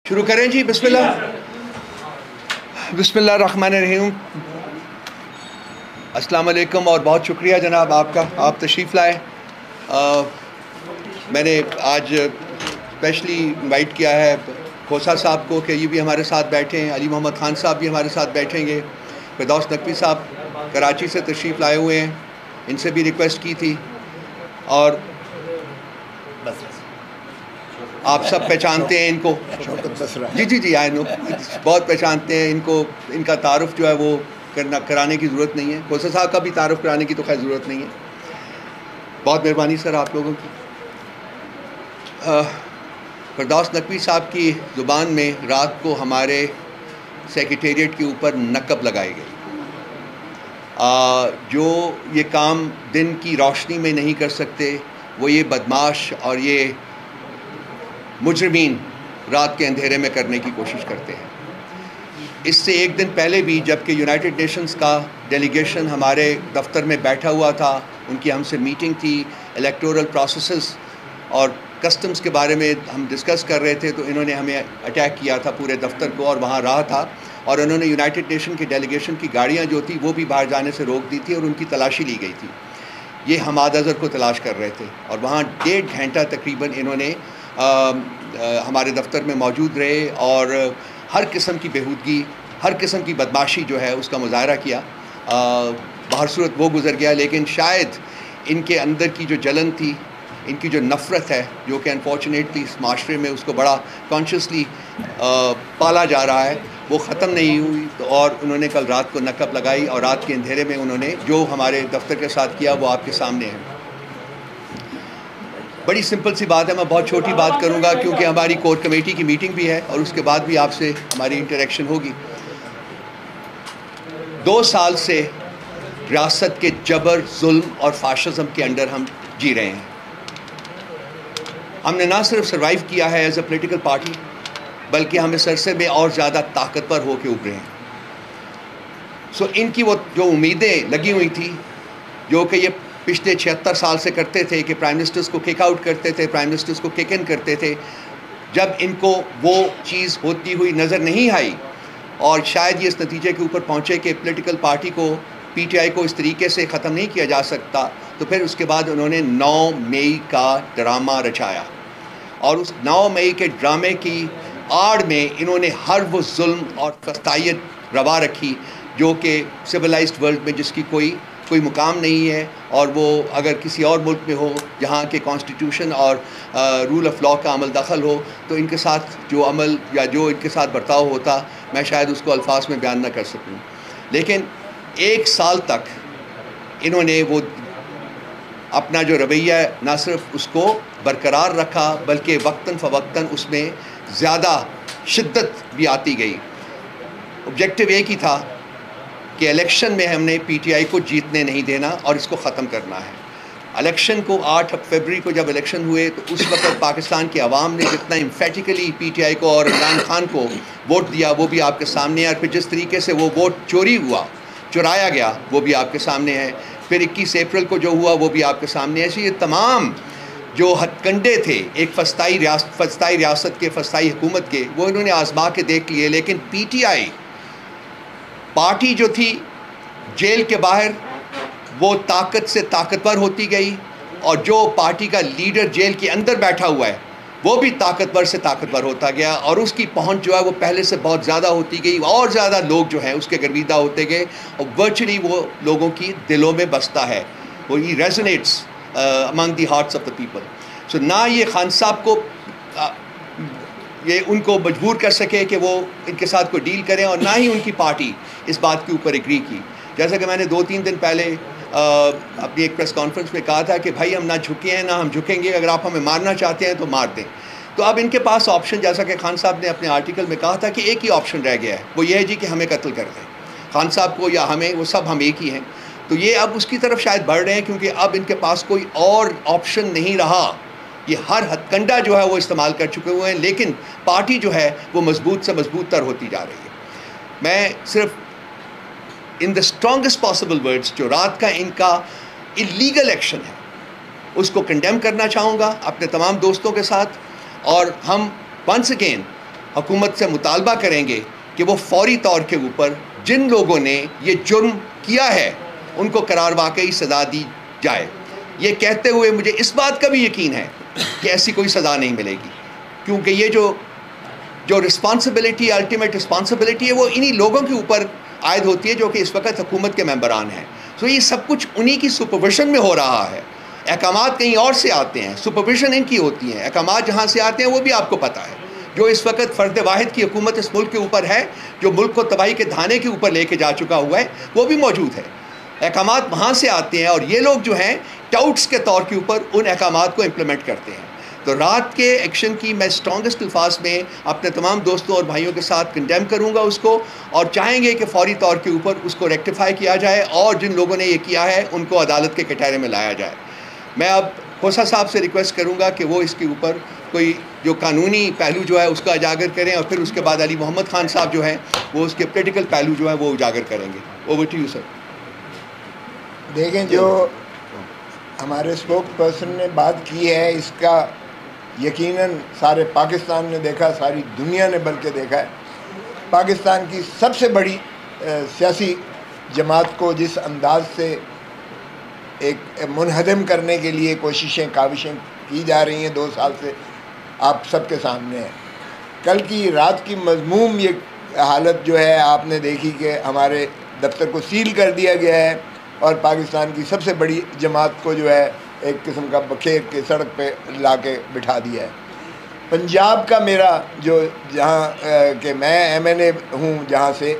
شروع کریں جی. بسم اللہ الرحمن الرحیم. السلام علیکم اور بہت شکریہ جناب آپ کا، آپ تشریف لائے. میں نے آج اسپیشلی انوائٹ کیا ہے کھوسہ صاحب کو کہ یہ بھی ہمارے ساتھ بیٹھے ہیں. علی محمد خان صاحب بھی ہمارے ساتھ بیٹھیں گے. فردوس نقوی صاحب کراچی سے تشریف لائے ہوئے ہیں، ان سے بھی ریکویسٹ کی تھی. اور آپ سب پہچانتے ہیں ان کو. جی آئی نو، بہت پہچانتے ہیں ان کو. ان کا تعارف جو ہے وہ کرانے کی ضرورت نہیں ہے. کھوسہ صاحب کا بھی تعارف کرانے کی تو خیر ضرورت نہیں ہے. بہت مہربانی سر آپ لوگوں کی. فردوس نقوی صاحب کی زبان میں رات کو ہمارے سیکریٹریٹ کے اوپر نقب لگائی گئی. جو یہ کام دن کی روشنی میں نہیں کر سکتے، وہ یہ بدماش اور یہ مجرمین رات کے اندھیرے میں کرنے کی کوشش کرتے ہیں. اس سے ایک دن پہلے بھی جب کہ یونائٹڈ نیشنز کا ڈیلیگیشن ہمارے دفتر میں بیٹھا ہوا تھا، ان کی ہم سے میٹنگ تھی، الیکٹورل پروسیسز اور کسٹمز کے بارے میں ہم ڈسکس کر رہے تھے، تو انہوں نے ہمیں اٹیک کیا تھا پورے دفتر کو، اور وہاں رہا تھا. اور انہوں نے یونائٹڈ نیشن کی ڈیلیگیشن کی گاڑیاں جو تھی وہ بھی باہر جانے سے روک دی تھی اور ان کی تلاشی لی گئی تھی. یہ حماد اظہر کو تلاش کر رہے تھے، اور وہاں 1.5 گھنٹہ تقریباً انہوں نے ہمارے دفتر میں موجود رہے اور ہر قسم کی بےہودگی، ہر قسم کی بدماشی جو ہے اس کا مظاہرہ کیا. بہر صورت وہ گزر گیا، لیکن شاید ان کے اندر کی جو جلن تھی، ان کی جو نفرت ہے، جو کہ انفارچونیٹلی اس معاشرے میں اس کو بڑا کانشیسلی پالا جا رہا ہے، وہ ختم نہیں ہوئی. اور انہوں نے کل رات کو نقب لگائی، اور رات کے اندھیرے میں انہوں نے جو ہمارے دفتر کے ساتھ کیا وہ آپ کے سامنے ہے. بڑی سمپل سی بات ہے، میں بہت چھوٹی بات کروں گا کیونکہ ہماری کور کمیٹی کی میٹنگ بھی ہے اور اس کے بعد بھی آپ سے ہماری انٹریکشن ہوگی. 2 سال سے ریاست کے جبر، ظلم اور فاشزم کے اندر ہم جی رہے ہیں. ہم نے نہ صرف سروائیو کیا ہے ایز اے پولیٹیکل پارٹی، بلکہ ہم اس عرصے میں اور زیادہ طاقتور ہو کے ابھرے ہیں. ان کی وہ جو امیدیں لگی ہوئی تھی، جو کہ یہ پچھلے 76 سال سے کرتے تھے کہ پرائم منسٹرز کو کک آؤٹ کرتے تھے، پرائم منسٹرز کو کک ان کرتے تھے، جب ان کو وہ چیز ہوتی ہوئی نظر نہیں آئی اور شاید یہ اس نتیجے کے اوپر پہنچے کہ پولیٹیکل پارٹی کو، پی ٹی آئی کو اس طریقے سے ختم نہیں کیا جا سکتا، تو پھر اس کے بعد انہوں نے 9 مئی کا ڈرامہ رچایا. اور اس 9 مئی کے ڈرامے کی آڑ میں انہوں نے ہر وہ ظلم اور فسطائیت روا رکھی جو کہ سویلائزڈ ورلڈ میں جس کی کوئی مقام نہیں ہے. اور وہ اگر کسی اور ملک میں ہو جہاں کے کانسٹیٹیوشن اور رول آف لا کا عمل دخل ہو، تو ان کے ساتھ جو عمل یا جو ان کے ساتھ برتاؤ ہوتا، میں شاید اس کو الفاظ میں بیان نہ کر سکوں. لیکن 1 سال تک انہوں نے وہ اپنا جو رویہ نہ صرف اس کو برقرار رکھا، بلکہ وقتاً فوقتاً اس میں زیادہ شدت بھی آتی گئی. آبجیکٹو ایک ہی تھا کہ الیکشن میں ہم نے پی ٹی آئی کو جیتنے نہیں دینا اور اس کو ختم کرنا ہے. الیکشن کو 8 فروری کو جب الیکشن ہوئے تو اس وقت پاکستان کی عوام نے جتنا امفیٹیکلی پی ٹی آئی کو اور عمران خان کو ووٹ دیا وہ بھی آپ کے سامنے ہے. اور پھر جس طریقے سے وہ ووٹ چرایا گیا وہ بھی آپ کے سامنے ہے. پھر 21 اپریل کو جو ہوا وہ بھی آپ کے سامنے ہے. ایسے یہ تمام جو ہتھ کنڈے تھے ایک فسطائی ریاست کے، فسطائی حکومت کے، وہ انہوں نے آزما کے دیکھ لیے. لیکن پی ٹی آئی پارٹی جو تھی جیل کے باہر وہ طاقت سے طاقتور ہوتی گئی، اور جو پارٹی کا لیڈر جیل کے اندر بیٹھا ہوا ہے وہ بھی طاقتور سے طاقتور ہوتا گیا، اور اس کی پہنچ جو ہے وہ پہلے سے بہت زیادہ ہوتی گئی، اور زیادہ لوگ جو ہیں اس کے گرویدہ ہوتے گئے، اور ورچولی وہ لوگوں کی دلوں میں بستا ہے، وہ ہی resonates among the hearts of the people. So نہ یہ خان صاحب کو یہ ان کو مجبور کر سکے کہ وہ ان کے ساتھ کوئی ڈیل کریں، اور نہ ہی ان کی پارٹی اس بات کے اوپر ایگری کی. جیسا کہ میں نے 2-3 دن پہلے اپنی ایک پریس کانفرنس میں کہا تھا کہ بھائی ہم نہ جھکے ہیں نہ ہم جھکیں گے، اگر آپ ہمیں مارنا چاہتے ہیں تو مار دیں. تو اب ان کے پاس آپشن، جیسا کہ خان صاحب نے اپنے آرٹیکل میں کہا تھا کہ ایک ہی آپشن رہ گیا ہے، وہ یہ ہے جی کہ ہمیں قتل کر دیں، خان صاحب کو یا ہمیں، وہ سب ہم ایک ہی ہیں. تو یہ اب اس کی طرف شاید بڑھ رہے ہیں کیونکہ اب ان کے پاس کوئی اور آپشن نہیں رہا. یہ ہر ہتھ کنڈا جو ہے وہ استعمال کر چکے ہوئے ہیں، لیکن پارٹی جو ہے وہ مضبوط سے مضبوط تر ہوتی جا رہی ہے. میں صرف ان دا اسٹرانگسٹ پاسبل ورڈز جو رات کا ان کا اللیگل ایکشن ہے اس کو کنڈیم کرنا چاہوں گا اپنے تمام دوستوں کے ساتھ. اور ہم ونس اگین حکومت سے مطالبہ کریں گے کہ وہ فوری طور کے اوپر جن لوگوں نے یہ جرم کیا ہے ان کو قرار واقعی سزا دی جائے. یہ کہتے ہوئے مجھے اس بات کا بھی یقین ہے کہ ایسی کوئی سزا نہیں ملے گی، کیونکہ یہ جو رسپانسبلٹی، الٹیمیٹ رسپانسبلٹی ہے، وہ انہی لوگوں کے اوپر عائد ہوتی ہے جو کہ اس وقت حکومت کے ممبران ہیں. یہ سب کچھ انہی کی سپرویژن میں ہو رہا ہے. احکامات کہیں اور سے آتے ہیں، سپرویژن ان کی ہوتی ہیں. احکامات جہاں سے آتے ہیں وہ بھی آپ کو پتہ ہے. جو اس وقت فرد واحد کی حکومت اس ملک کے اوپر ہے، جو ملک کو تباہی کے دھانے کے اوپر لے کے جا چکا ہوا ہے، وہ بھی موجود ہے. احکامات وہاں سے آتے ہیں اور یہ لوگ جو ہیں ٹاؤٹس کے طور کے اوپر ان احکامات کو امپلیمنٹ کرتے ہیں. تو رات کے ایکشن کی میں اسٹرانگسٹ الفاظ میں اپنے تمام دوستوں اور بھائیوں کے ساتھ کنڈیم کروں گا اس کو، اور چاہیں گے کہ فوری طور کے اوپر اس کو ریکٹیفائی کیا جائے اور جن لوگوں نے یہ کیا ہے ان کو عدالت کے کٹہرے میں لایا جائے. میں اب کھوسہ صاحب سے ریکویسٹ کروں گا کہ وہ اس کے اوپر کوئی جو قانونی پہلو جو ہے اس کا اجاگر کریں، اور پھر اس کے بعد علی محمد خان صاحب جو ہیں وہ اس کے پولیٹیکل پہلو جو ہے وہ اجاگر کریں گے. Over to you sir. دیکھیں، جو ہمارے اسپوک پرسن نے بات کی ہے اس کا یقیناً سارے پاکستان نے دیکھا، ساری دنیا نے بلکہ دیکھا ہے. پاکستان کی سب سے بڑی سیاسی جماعت کو جس انداز سے ایک منہدم کرنے کے لیے کاوشیں کی جا رہی ہیں 2 سال سے، آپ سب کے سامنے ہے. کل کی رات کی مذموم یہ حالت جو ہے آپ نے دیکھی کہ ہمارے دفتر کو سیل کر دیا گیا ہے اور پاکستان کی سب سے بڑی جماعت کو جو ہے ایک قسم کا بکھیر کے سڑک پہ لا کے بٹھا دیا ہے. پنجاب کا میرا جو جہاں کہ میں ایم این اے ہوں جہاں سے،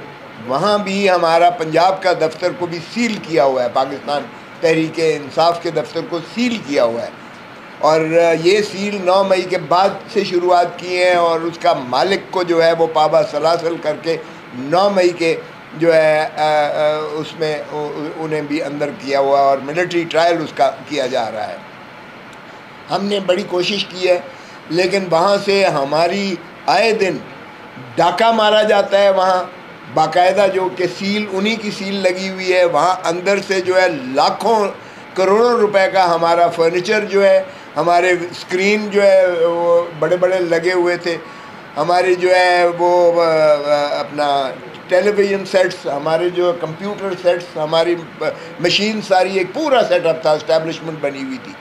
وہاں بھی ہمارا پنجاب کا دفتر کو بھی سیل کیا ہوا ہے. پاکستان تحریک انصاف کے دفتر کو سیل کیا ہوا ہے، اور یہ سیل 9 مئی کے بعد سے شروعات کی ہیں، اور اس کا مالک کو جو ہے وہ پابا سلاسل کر کے 9 مئی کے جو ہے اس میں انہیں بھی اندر کیا ہوا، اور ملٹری ٹرائل اس کا کیا جا رہا ہے. ہم نے بڑی کوشش کی ہے، لیکن وہاں سے ہماری آئے دن ڈاکہ مارا جاتا ہے. وہاں باقاعدہ جو کہ سیل انہی کی سیل لگی ہوئی ہے، وہاں اندر سے جو ہے لاکھوں کروڑوں روپے کا ہمارا فرنیچر جو ہے، ہمارے اسکرین جو ہے وہ بڑے بڑے لگے ہوئے تھے، ہماری جو ہے وہ اپنا ٹیلی ویژن سیٹس، ہمارے جو کمپیوٹر سیٹس، ہماری مشین ساری ایک پورا سیٹ اپ تھا، اسٹیبلشمنٹ بنی ہوئی تھی.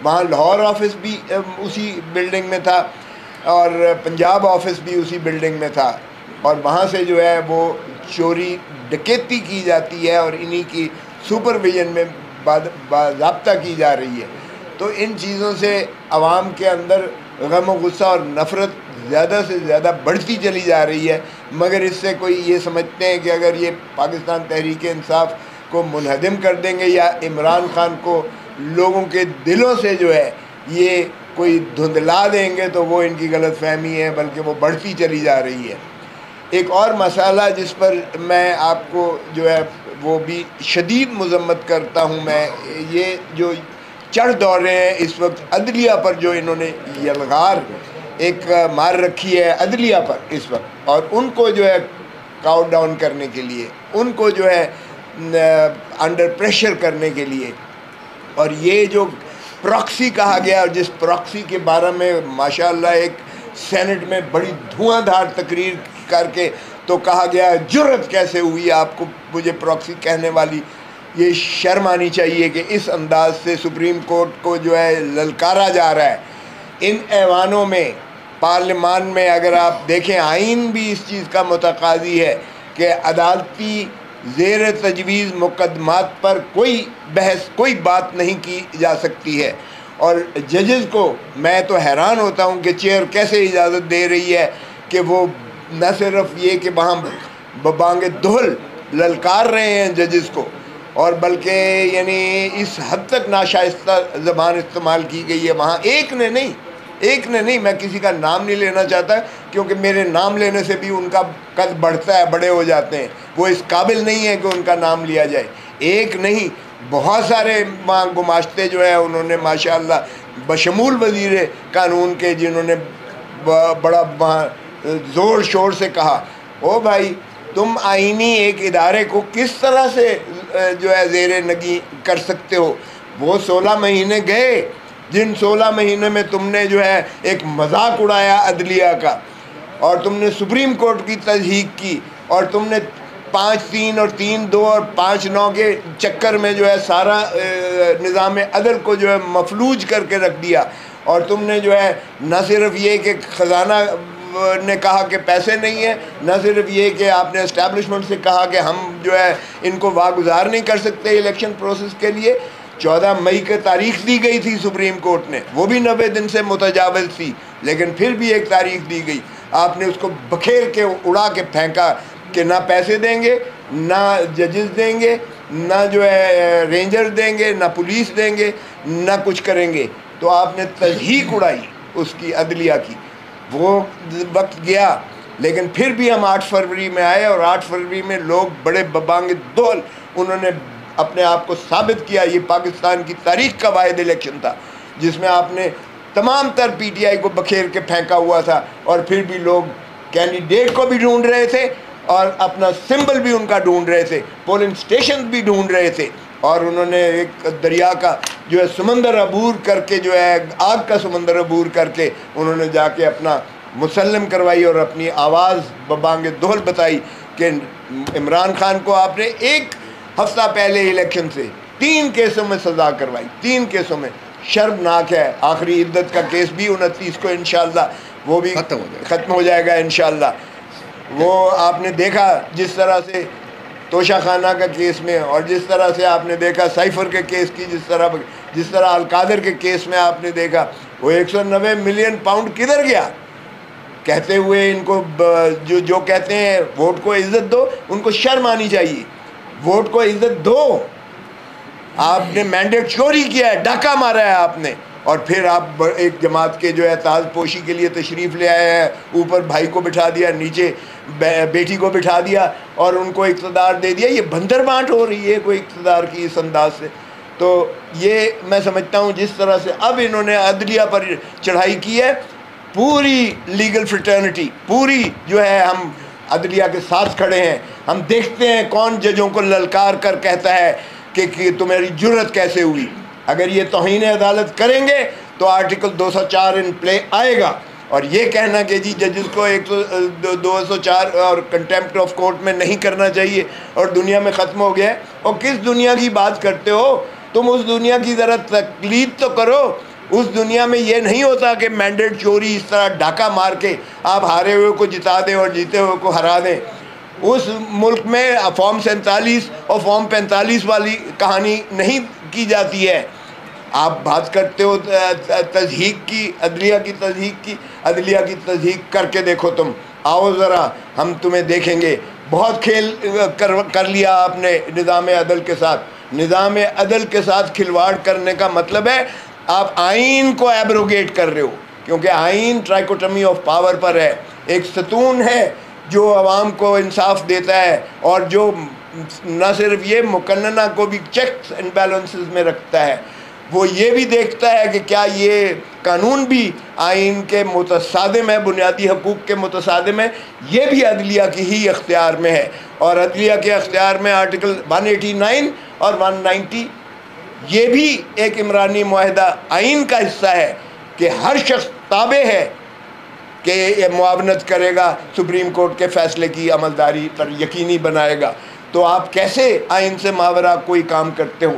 وہاں لاہور آفس بھی اسی بلڈنگ میں تھا اور پنجاب آفس بھی اسی بلڈنگ میں تھا، اور وہاں سے جو ہے وہ چوری ڈکیتی کی جاتی ہے اور انہی کی سپرویژن میں باضابطہ کی جا رہی ہے. تو ان چیزوں سے عوام کے اندر غم و غصہ اور نفرت زیادہ سے زیادہ بڑھتی چلی جا رہی ہے. مگر اس سے کوئی یہ سمجھتے ہیں کہ اگر یہ پاکستان تحریک انصاف کو منہدم کر دیں گے یا عمران خان کو لوگوں کے دلوں سے جو ہے یہ کوئی دھندلا دیں گے، تو وہ ان کی غلط فہمی ہے، بلکہ وہ بڑھتی چلی جا رہی ہے. ایک اور مسئلہ جس پر میں آپ کو جو ہے وہ بھی شدید مذمت کرتا ہوں، میں یہ جو چڑھ دوڑ رہے ہیں اس وقت عدلیہ پر، جو انہوں نے یلغار ایک مار رکھی ہے عدلیہ پر اس وقت، اور ان کو جو ہے کاؤ ڈاؤن کرنے کے لیے، ان کو جو ہے انڈر پریشر کرنے کے لیے، اور یہ جو پراکسی کہا گیا، اور جس پراکسی کے بارے میں ماشاءاللہ ایک سینٹ میں بڑی دھواں دھار تقریر کر کے تو کہا گیا جرأت کیسے ہوئی آپ کو مجھے پراکسی کہنے والی. یہ شرم آنی چاہیے کہ اس انداز سے سپریم کورٹ کو جو ہے للکارا جا رہا ہے. ان ایوانوں میں پارلیمان میں اگر آپ دیکھیں، آئین بھی اس چیز کا متقاضی ہے کہ عدالتی زیر تجویز مقدمات پر کوئی بحث، کوئی بات نہیں کی جا سکتی ہے. اور ججز کو میں تو حیران ہوتا ہوں کہ چیئر کیسے اجازت دے رہی ہے کہ وہ نہ صرف یہ کہ وہاں ببانگ دہل للکار رہے ہیں ججز کو، اور بلکہ یعنی اس حد تک ناشائستہ زبان استعمال کی گئی ہے وہاں. ایک نے نہیں، میں کسی کا نام نہیں لینا چاہتا کیونکہ میرے نام لینے سے بھی ان کا قد بڑھتا ہے، بڑے ہو جاتے ہیں، وہ اس قابل نہیں ہے کہ ان کا نام لیا جائے. ایک نہیں، بہت سارے وہاں گماشتے جو ہیں انہوں نے ماشاءاللہ بشمول وزیر قانون کے، جنہوں نے بڑا وہاں زور شور سے کہا او بھائی تم آئینی ایک ادارے کو کس طرح سے جو ہے زیر نگی کر سکتے ہو. وہ 16 مہینے گئے جن 16 مہینے میں تم نے جو ہے ایک مذاق اڑایا عدلیہ کا. اور تم نے سپریم کورٹ کی تضحیق کی اور تم نے 5-3 اور 3-2 اور 5-9 کے چکر میں جو ہے سارا نظام عدل کو جو ہے مفلوج کر کے رکھ دیا، اور تم نے جو ہے نہ صرف یہ کہ خزانہ نے کہا کہ پیسے نہیں ہیں، نہ صرف یہ کہ آپ نے اسٹیبلشمنٹ سے کہا کہ ہم جو ہے ان کو واگزار نہیں کر سکتے الیکشن پروسیس کے لیے۔ 14 مئی کے تاریخ دی گئی تھی سپریم کورٹ نے، وہ بھی 90 دن سے متجاوز تھی، لیکن پھر بھی ایک تاریخ دی گئی، آپ نے اس کو بکھیر کے اڑا کے پھینکا کہ نہ پیسے دیں گے، نہ ججز دیں گے، نہ جو ہے رینجر دیں گے، نہ پولیس دیں گے، نہ کچھ کریں گے۔ تو آپ نے تضحیق اڑائی اس کی عدلیہ کی، وہ وقت گیا، لیکن پھر بھی ہم 8 فروری میں آئے، اور 8 فروری میں لوگ بڑے ببانگ دول انہوں نے اپنے آپ کو ثابت کیا۔ یہ پاکستان کی تاریخ کا واحد الیکشن تھا جس میں آپ نے تمام تر پی ٹی آئی کو بکھیر کے پھینکا ہوا تھا، اور پھر بھی لوگ کینڈیڈیٹ کو بھی ڈھونڈ رہے تھے اور اپنا سمبل بھی ان کا ڈھونڈ رہے تھے، پولنگ سٹیشن بھی ڈھونڈ رہے تھے، اور انہوں نے ایک دریا کا جو ہے سمندر عبور کر کے، جو ہے آگ کا سمندر عبور کر کے انہوں نے جا کے اپنا مسلم کروائی اور اپنی آواز ببانگ دہل بتائی کہ عمران خان کو آپ نے ایک ہفتہ پہلے الیکشن سے 3 کیسوں میں سزا کروائی، 3 کیسوں میں، شرمناک ہے۔ آخری عدت کا کیس بھی 29 کو انشاءاللہ وہ بھی ختم ہو جائے گا انشاءاللہ۔ وہ آپ نے دیکھا جس طرح سے توشہ خانہ کا کیس میں، اور جس طرح سے آپ نے دیکھا سائفر کے کیس کی، جس طرح القادر کے کیس میں آپ نے دیکھا، وہ 190 ملین پاؤنڈ کدھر گیا؟ کہتے ہوئے ان کو جو کہتے ہیں ووٹ کو عزت دو، ان کو شرم آنی چاہیے، ووٹ کو عزت دو۔ آپ نے مینڈیٹ چوری کیا ہے، ڈاکہ مارا ہے آپ نے، اور پھر آپ ایک جماعت کے جو ہے تاج پوشی کے لیے تشریف لے آئے ہیں، اوپر بھائی کو بٹھا دیا، نیچے بیٹی کو بٹھا دیا اور ان کو اقتدار دے دیا۔ یہ بندر بانٹ ہو رہی ہے کوئی اقتدار کی اس انداز سے۔ تو یہ میں سمجھتا ہوں جس طرح سے اب انہوں نے عدلیہ پر چڑھائی کی ہے، پوری لیگل فریٹرنٹی، پوری جو ہے ہم عدلیہ کے ساتھ کھڑے ہیں۔ ہم دیکھتے ہیں کون ججوں کو للکار کر کہتا ہے کہ تمہاری جرت کیسے ہوئی۔ اگر یہ توہین عدالت کریں گے تو آرٹیکل 204 ان پلے آئے گا، اور یہ کہنا کہ جی ججز کو 204 اور کنٹیمپٹ آف کورٹ میں نہیں کرنا چاہیے اور دنیا میں ختم ہو گیا ہے، اور کس دنیا کی بات کرتے ہو تم؟ اس دنیا کی ذرا تقلید تو کرو۔ اس دنیا میں یہ نہیں ہوتا کہ مینڈیٹ چوری اس طرح ڈاکہ مار کے آپ ہارے ہوئے کو جتا دیں اور جیتے ہوئے کو ہرا دیں۔ اس ملک میں فارم 47 اور فارم 45 والی کہانی نہیں کی جاتی ہے۔ آپ بات کرتے ہو تضحیق کی، عدلیہ کی تضحیق کی، عدلیہ کی تضحیق کر کے دیکھو تم، آؤ ذرا ہم تمہیں دیکھیں گے۔ بہت کھیل کر لیا آپ نے نظام عدل کے ساتھ۔ نظام عدل کے ساتھ کھلواڑ کرنے کا مطلب ہے آپ آئین کو ایبروگیٹ کر رہے ہو، کیونکہ آئین ٹرائکوٹمی آف پاور پر ہے، ایک ستون ہے جو عوام کو انصاف دیتا ہے، اور جو نہ صرف یہ مقننہ کو بھی چیکس اینڈ بیلنسز میں رکھتا ہے، وہ یہ بھی دیکھتا ہے کہ کیا یہ قانون بھی آئین کے متصادم ہے، بنیادی حقوق کے متصادم ہے۔ یہ بھی عدلیہ کی ہی اختیار میں ہے، اور عدلیہ کے اختیار میں آرٹیکل 189 اور 190 یہ بھی ایک عمرانی معاہدہ آئین کا حصہ ہے کہ ہر شخص تابع ہے کہ یہ معاونت کرے گا، سپریم کورٹ کے فیصلے کی عملداری پر یقینی بنائے گا۔ تو آپ کیسے آئین سے ماورا کوئی کام کرتے ہو؟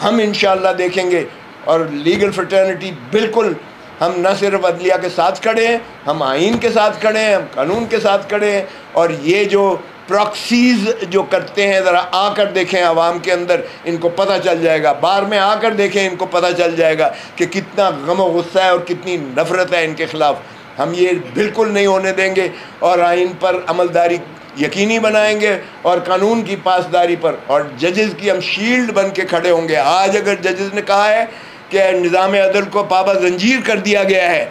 ہم انشاءاللہ دیکھیں گے، اور لیگل فریٹرنٹی بالکل ہم نہ صرف عدلیہ کے ساتھ کھڑے ہیں، ہم آئین کے ساتھ کھڑے ہیں، ہم قانون کے ساتھ کھڑے ہیں، اور یہ جو پراکسیز جو کرتے ہیں ذرا آ کر دیکھیں عوام کے اندر، ان کو پتہ چل جائے گا، بار میں آ کر دیکھیں ان کو پتہ چل جائے گا کہ کتنا غم و غصہ ہے اور کتنی نفرت ہے ان کے خلاف۔ ہم یہ بالکل نہیں ہونے دیں گے، اور آئین پر عملداری یقینی بنائیں گے اور قانون کی پاسداری پر، اور ججز کی ہم شیلڈ بن کے کھڑے ہوں گے۔ آج اگر ججز نے کہا ہے کہ نظام عدل کو پابا زنجیر کر دیا گیا ہے،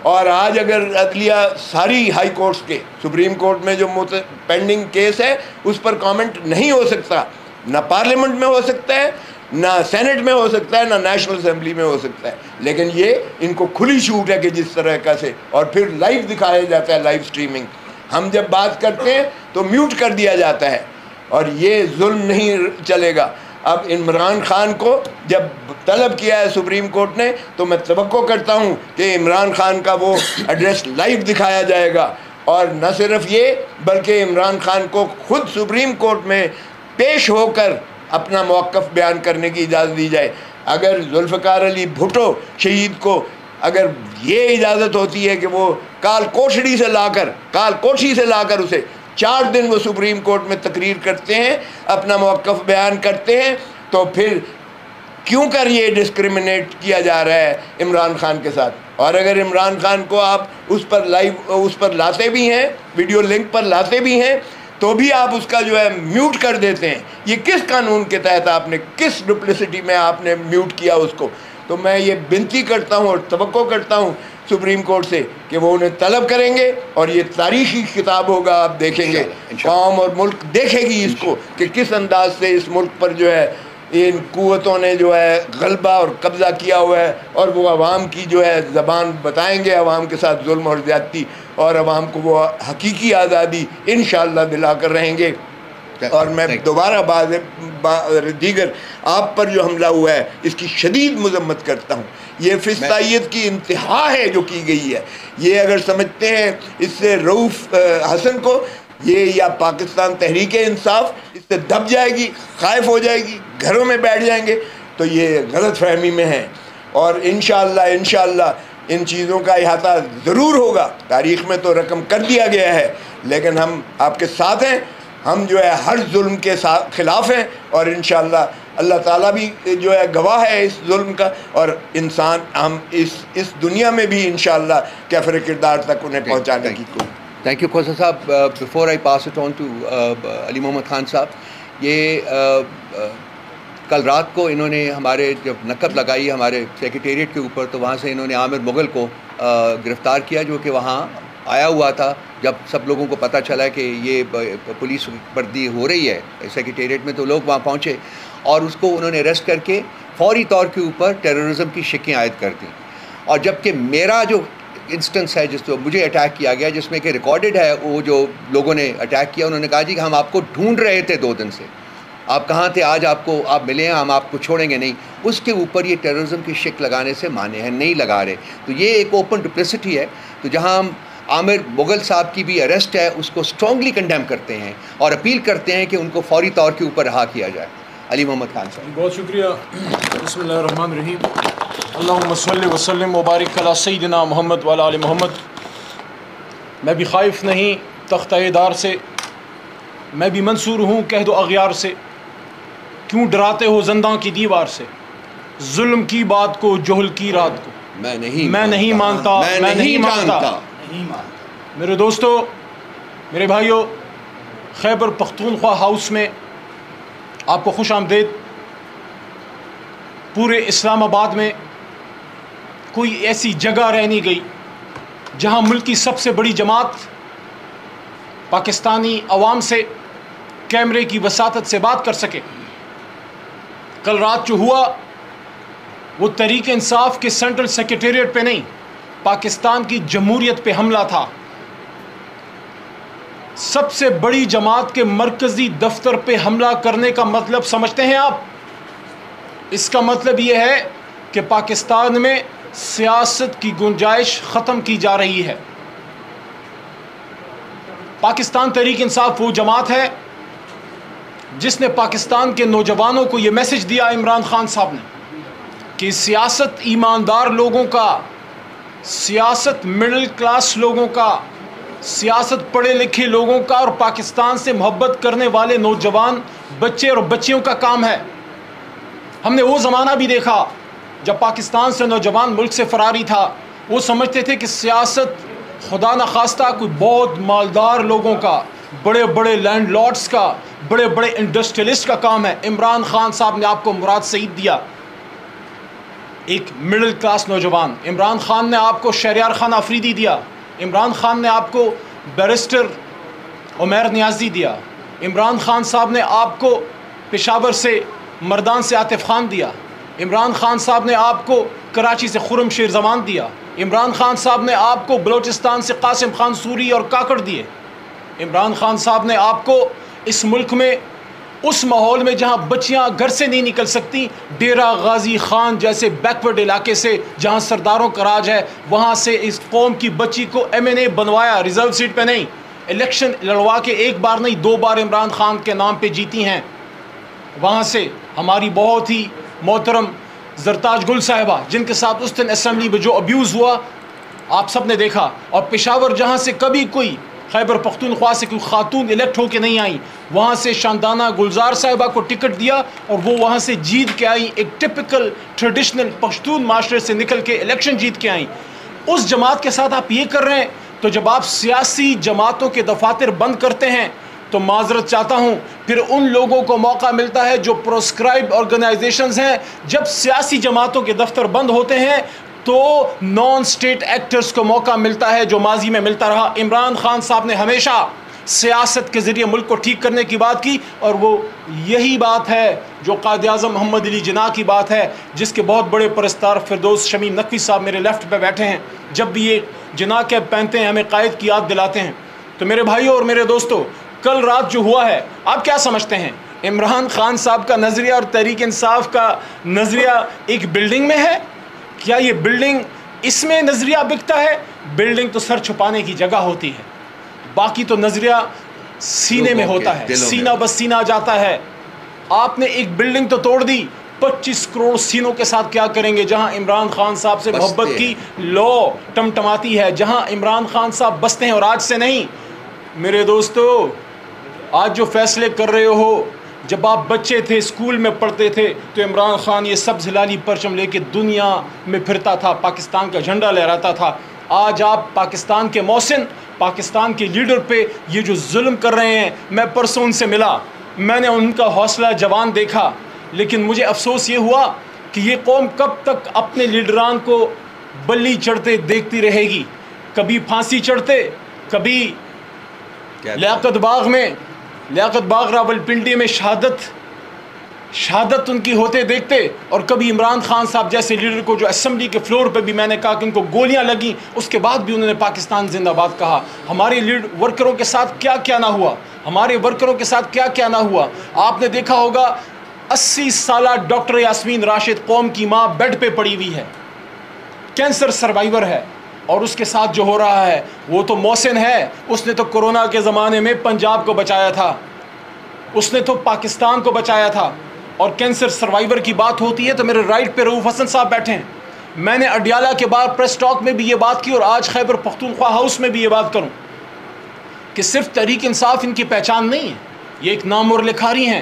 اور آج اگر عدلیہ ساری ہائی کورٹس کے، سپریم کورٹ میں جو پینڈنگ کیس ہے اس پر کامنٹ نہیں ہو سکتا، نہ پارلیمنٹ میں ہو سکتا ہے، نہ سینٹ میں ہو سکتا ہے، نہ نیشنل اسمبلی میں ہو سکتا ہے، لیکن یہ ان کو کھلی چھوٹ ہے کہ جس طرح کا سے، اور پھر لائیو دکھایا جاتا ہے، لائیو سٹریمنگ۔ ہم جب بات کرتے ہیں تو میوٹ کر دیا جاتا ہے، اور یہ ظلم نہیں چلے گا۔ اب عمران خان کو جب طلب کیا ہے سپریم کورٹ نے، تو میں توقع کرتا ہوں کہ عمران خان کا وہ ایڈریس لائیو دکھایا جائے گا، اور نہ صرف یہ بلکہ عمران خان کو خود سپریم کورٹ میں پیش ہو کر اپنا موقف بیان کرنے کی اجازت دی جائے. اگر ذوالفقار علی بھٹو شہید کو اگر یہ اجازت ہوتی ہے کہ وہ کال کوٹھی سے لا کر اسے 4 دن وہ سپریم کورٹ میں تقریر کرتے ہیں, اپنا موقف بیان کرتے ہیں, تو پھر کیوں کر یہ ڈسکریمنیٹ کیا جا رہا ہے عمران خان کے ساتھ؟ اور اگر عمران خان کو آپ اس پر لاتے بھی ہیں, ویڈیو لنک پر لاتے بھی ہیں, تو بھی آپ اس کا جو ہے میوٹ کر دیتے ہیں. یہ کس قانون کے تحت آپ نے, کس ڈپلسٹی میں آپ نے میوٹ کیا اس کو؟ تو میں یہ بنتی کرتا ہوں اور توقع کرتا ہوں سپریم کورٹ سے کہ وہ انہیں طلب کریں گے, اور یہ تاریخی کتاب ہوگا, آپ دیکھیں گے, قوم اور ملک دیکھے گی اس کو کہ کس انداز سے اس ملک پر جو ہے ان قوتوں نے جو ہے غلبہ اور قبضہ کیا ہوا ہے, اور وہ عوام کی جو ہے زبان بتائیں گے, عوام کے ساتھ ظلم اور زیادتی, اور عوام کو وہ حقیقی آزادی انشاءاللہ دلا کر رہیں گے. اور میں دوبارہ دیگر آپ پر جو حملہ ہوا ہے اس کی شدید مذمت کرتا ہوں. یہ فسطائیت کی انتہا ہے جو کی گئی ہے. یہ اگر سمجھتے ہیں اس سے رؤوف حسن کو, یہ یا پاکستان تحریک انصاف اس سے دب جائے گی, خائف ہو جائے گی, گھروں میں بیٹھ جائیں گے, تو یہ غلط فہمی میں ہے. اور انشاءاللہ ان چیزوں کا احاطہ ضرور ہوگا. تاریخ میں تو رقم کر دیا گیا ہے, لیکن ہم آپ کے ساتھ ہیں. ہم جو ہے ہر ظلم کے خلاف ہیں, اور انشاءاللہ اللہ تعالیٰ بھی جو ہے گواہ ہے اس ظلم کا, اور انسان ہم اس دنیا میں بھی انشاءاللہ کیفر کردار تک انہیں پہنچانے کی کوشش. Thank you Kausar Sahib. Before I pass it on to Ali Muhammad Khan Sahib, یہ کل رات کو انہوں نے ہمارے جب نقب لگائی ہمارے سیکریٹریٹ کے اوپر, تو وہاں سے انہوں نے عامر مغل کو گرفتار کیا, جو کہ وہاں آیا ہوا تھا. جب سب لوگوں کو پتہ چلا کہ یہ پولیس وردی ہو رہی ہے سیکریٹریٹ میں, تو لوگ وہاں پہنچے اور اس کو انہوں نے اریسٹ کر کے فوری طور کے اوپر ٹیررزم کی شکیں عائد کر دیں. اور جبکہ میرا جو انسٹنس ہے جس کو مجھے اٹیک کیا گیا, جس میں کہ ریکارڈڈ ہے, وہ جو لوگوں نے اٹیک کیا انہوں نے کہا جی کہ ہم آپ کو ڈھونڈ رہے تھے 2 دن سے, آپ کہاں تھے, آج آپ ملے ہیں, ہم آپ کو چھوڑیں گے نہیں. اس کے اوپر یہ ٹیررزم کی شک لگانے سے مانے ہیں, نہیں لگا رہے. تو یہ ایک اوپن ڈپلسٹی ہے. تو جہاں ہم عامر مغل صاحب کی بھی اریسٹ ہے اس کو اسٹرانگلی کنڈیم کرتے ہیں اور اپیل کرتے ہیں کہ ان کو فوری طور کے اوپر رہا کیا جائے. علی محمد خان صاحب. بہت شکریہ. بسم اللہ الرحمن الرحیم. اللہم صلی وسلم وبارک علی سیدنا محمد وعلی آل محمد. میں بھی خائف نہیں تختہ دار سے, میں بھی منصور ہوں قحط و اغیار سے. کیوں ڈراتے ہو زنداں کی دیوار سے, ظلم کی بات کو جہل کی رات کو میں نہیں مانتا. میرے دوستو, میرے بھائیو, خیبر پختونخوا ہاؤس میں آپ کو خوش آمدید. پورے اسلام آباد میں کوئی ایسی جگہ رہ نہیں گئی جہاں ملک کی سب سے بڑی جماعت پاکستانی عوام سے کیمرے کی وساطت سے بات کر سکے. کل رات جو ہوا وہ تحریک انصاف کے سینٹرل سیکریٹریٹ پہ نہیں, پاکستان کی جمہوریت پہ حملہ تھا. سب سے بڑی جماعت کے مرکزی دفتر پہ حملہ کرنے کا مطلب سمجھتے ہیں آپ؟ اس کا مطلب یہ ہے کہ پاکستان میں سیاست کی گنجائش ختم کی جا رہی ہے. پاکستان تحریک انصاف وہ جماعت ہے جس نے پاکستان کے نوجوانوں کو یہ میسج دیا عمران خان صاحب نے کہ سیاست ایماندار لوگوں کا, سیاست مڈل کلاس لوگوں کا, سیاست پڑھے لکھے لوگوں کا اور پاکستان سے محبت کرنے والے نوجوان بچے اور بچیوں کا کام ہے. ہم نے وہ زمانہ بھی دیکھا جب پاکستان سے نوجوان ملک سے فراری تھا. وہ سمجھتے تھے کہ سیاست خدا نخواستہ کوئی بہت مالدار لوگوں کا, بڑے بڑے لینڈ لارڈس کا, بڑے بڑے انڈسٹریلسٹ کا کام ہے. عمران خان صاحب نے آپ کو مراد سعید دیا, ایک مڈل کلاس نوجوان. عمران خان نے آپ کو شہریار خان آفریدی دیا. عمران خان نے آپ کو بیرسٹر عمیر نیازی دیا. عمران خان صاحب نے آپ کو پشاور سے مردان سے عاطف خان دیا. عمران خان صاحب نے آپ کو کراچی سے خرم شیر زمان دیا. عمران خان صاحب نے آپ کو بلوچستان سے قاسم خان سوری اور کاکڑ دیے. عمران خان صاحب نے آپ کو اس ملک میں اس ماحول میں جہاں بچیاں گھر سے نہیں نکل سکتی، ڈیرہ غازی خان جیسے بیکورڈ علاقے سے جہاں سرداروں کا راج ہے، وہاں سے اس قوم کی بچی کو MNA بنوایا، ریزرو سیٹ پہ نہیں، الیکشن لڑوا کے ایک بار نہیں 2 بار عمران خان کے نام پہ جیتی ہیں۔ وہاں سے ہماری بہت ہی محترم زرتاج گل صاحبہ، جن کے ساتھ اس دن اسمبلی میں جو ابیوز ہوا آپ سب نے دیکھا، اور پشاور جہاں سے کبھی کوئی خیبر پختونخوا سے کوئی خاتون الیکٹ ہو کے نہیں آئی، وہاں سے شاندانہ گلزار صاحبہ کو ٹکٹ دیا اور وہ وہاں سے جیت کے آئی، ایک ٹپکل ٹریڈیشنل پختون معاشرے سے نکل کے الیکشن جیت کے آئیں۔ اس جماعت کے ساتھ آپ یہ کر رہے ہیں، تو جب آپ سیاسی جماعتوں کے دفاتر بند کرتے ہیں تو معذرت چاہتا ہوں، پھر ان لوگوں کو موقع ملتا ہے جو پروسکرائب آرگنائزیشنز ہیں، جب سیاسی جماعتوں کے دفتر بند ہوتے ہیں تو نان سٹیٹ ایکٹرز کو موقع ملتا ہے، جو ماضی میں ملتا رہا۔ عمران خان صاحب نے ہمیشہ سیاست کے ذریعے ملک کو ٹھیک کرنے کی بات کی، اور وہ یہی بات ہے جو قائد اعظم محمد علی جناح کی بات ہے، جس کے بہت بڑے پرستار فردوس شمیم نقوی صاحب میرے لیفٹ پہ بیٹھے ہیں، جب بھی یہ جناح کیپ پہنتے ہیں ہمیں قائد کی یاد دلاتے ہیں۔ تو میرے بھائیوں اور میرے دوستوں، کل رات جو ہوا ہے آپ کیا سمجھتے ہیں؟ عمران خان صاحب کا نظریہ اور تحریک انصاف کا نظریہ ایک بلڈنگ میں ہے؟ کیا یہ بلڈنگ اس میں نظریہ بکتا ہے؟ بلڈنگ تو سر چھپانے کی جگہ ہوتی ہے، باقی تو نظریہ سینے میں ہوتا ہے، سینہ بس سینہ جاتا ہے۔ آپ نے ایک بلڈنگ تو توڑ دی، 25 کروڑ سینوں کے ساتھ کیا کریں گے؟ جہاں عمران خان صاحب سے محبت کی لو ٹمٹماتی ہے، جہاں عمران خان صاحب بستے ہیں، اور آج سے نہیں میرے دوستو، آج جو فیصلے کر رہے ہو، جب آپ بچے تھے اسکول میں پڑھتے تھے تو عمران خان یہ سبز ہلالی پرچم لے کے دنیا میں پھرتا تھا، پاکستان کا جھنڈا لہراتا تھا۔ آج آپ پاکستان کے محسن، پاکستان کے لیڈر پہ یہ جو ظلم کر رہے ہیں، میں پرسوں ان سے ملا، میں نے ان کا حوصلہ جوان دیکھا، لیکن مجھے افسوس یہ ہوا کہ یہ قوم کب تک اپنے لیڈران کو بلی چڑھتے دیکھتی رہے گی؟ کبھی پھانسی چڑھتے، کبھی لیاقت باغ راولپنڈی میں شہادت ان کی ہوتے دیکھتے، اور کبھی عمران خان صاحب جیسے لیڈر کو جو اسمبلی کے فلور پہ بھی میں نے کہا کہ ان کو گولیاں لگیں، اس کے بعد بھی انہوں نے پاکستان زندہ باد کہا۔ ہمارے ورکروں کے ساتھ کیا کیا نہ ہوا، ہمارے ورکروں کے ساتھ کیا کیا نہ ہوا۔ آپ نے دیکھا ہوگا 80 سالہ ڈاکٹر یاسمین راشد، قوم کی ماں، بیڈ پہ پڑی ہوئی ہے، کینسر سروائیور ہے، اور اس کے ساتھ جو ہو رہا ہے وہ تو محسن ہے، اس نے تو کورونا کے زمانے میں پنجاب کو بچایا تھا، اس نے تو پاکستان کو بچایا تھا۔ اور کینسر سروائیور کی بات ہوتی ہے تو میرے رائٹ پہ رؤوف حسن صاحب بیٹھے ہیں، میں نے اڈیالہ کے بعد پریس ٹاک میں بھی یہ بات کی، اور آج خیبر پختونخوا ہاؤس میں بھی یہ بات کروں کہ صرف تحریک انصاف ان کی پہچان نہیں ہے، یہ ایک نام اور لکھاری ہیں،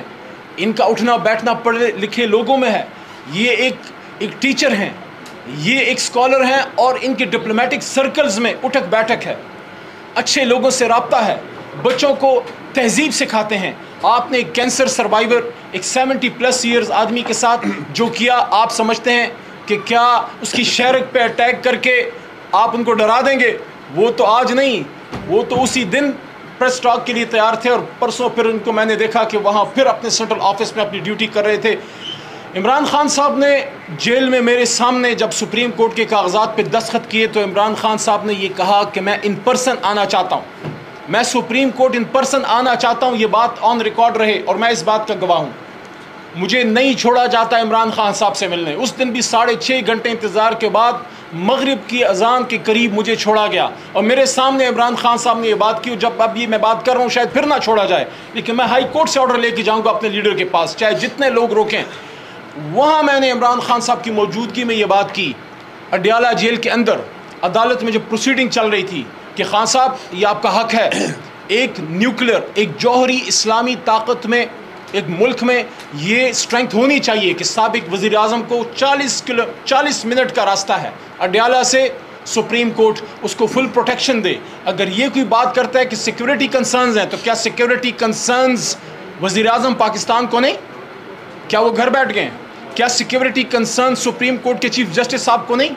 ان کا اٹھنا بیٹھنا پڑھے لکھے لوگوں میں ہے، یہ ایک ٹیچر ہیں، یہ ایک سکولر ہیں، اور ان کے ڈپلومیٹک سرکلز میں اٹھک بیٹھک ہے، اچھے لوگوں سے رابطہ ہے، بچوں کو تہذیب سکھاتے ہیں۔ آپ نے ایک کینسر سروائیور، ایک 70+ ایئرز آدمی کے ساتھ جو کیا، آپ سمجھتے ہیں کہ کیا اس کی شہرت پہ اٹیک کر کے آپ ان کو ڈرا دیں گے؟ وہ تو آج نہیں، وہ تو اسی دن پریس ٹاک کے لیے تیار تھے، اور پرسوں پھر ان کو میں نے دیکھا کہ وہاں پھر اپنے سینٹرل آفس میں اپنی ڈیوٹی کر رہے تھے۔ عمران خان صاحب نے جیل میں میرے سامنے جب سپریم کورٹ کے کاغذات پہ دستخط کیے تو عمران خان صاحب نے یہ کہا کہ میں ان پرسن آنا چاہتا ہوں، میں سپریم کورٹ ان پرسن آنا چاہتا ہوں، یہ بات آن ریکارڈ رہے، اور میں اس بات کا گواہ ہوں۔ مجھے نہیں چھوڑا جاتا عمران خان صاحب سے ملنے، اس دن بھی 6.5 گھنٹے انتظار کے بعد مغرب کی اذان کے قریب مجھے چھوڑا گیا، اور میرے سامنے عمران خان صاحب نے یہ بات کی، جب اب یہ میں بات کر رہا ہوں شاید پھر نہ چھوڑا جائے، لیکن میں ہائی کورٹ سے آرڈر لے کے جاؤں گا اپنے لیڈر کے پاس، چاہے جتنے لوگ روکیں۔ وہاں میں نے عمران خان صاحب کی موجودگی میں یہ بات کی، اڈیالہ جیل کے اندر عدالت میں جو پروسیڈنگ چل رہی تھی، کہ خان صاحب یہ آپ کا حق ہے، ایک نیوکلیر، ایک جوہری اسلامی طاقت میں، ایک ملک میں یہ اسٹرینگتھ ہونی چاہیے کہ سابق وزیر اعظم کو 40 منٹ کا راستہ ہے اڈیالہ سے سپریم کورٹ، اس کو فل پروٹیکشن دے۔ اگر یہ کوئی بات کرتا ہے کہ سیکیورٹی کنسرنز ہیں، تو کیا سیکیورٹی کنسرنز وزیر اعظم پاکستان کو نہیں؟ کیا وہ گھر بیٹھ گئے ہیں؟ کیا سیکیورٹی کنسرن سپریم کورٹ کے چیف جسٹس صاحب کو نہیں؟